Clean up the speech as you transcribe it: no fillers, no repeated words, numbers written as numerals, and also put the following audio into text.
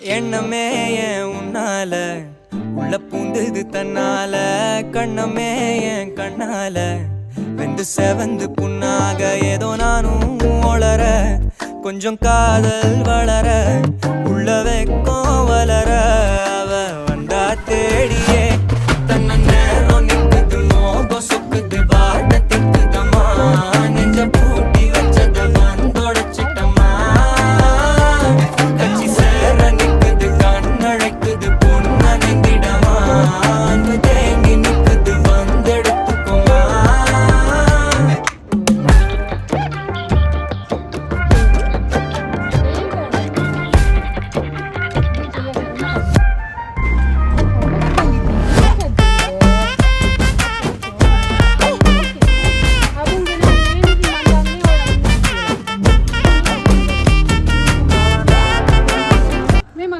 எண்ணமே ஏன் உன்னால உள்ள பூந்தது தன்னால கண்ணமே ஏன் கண்ணால வெந்து செவந்து புண்ணாக ஏதோ நானும் ஒளர கொஞ்சம் காதல் வளர உள்ள வைக்க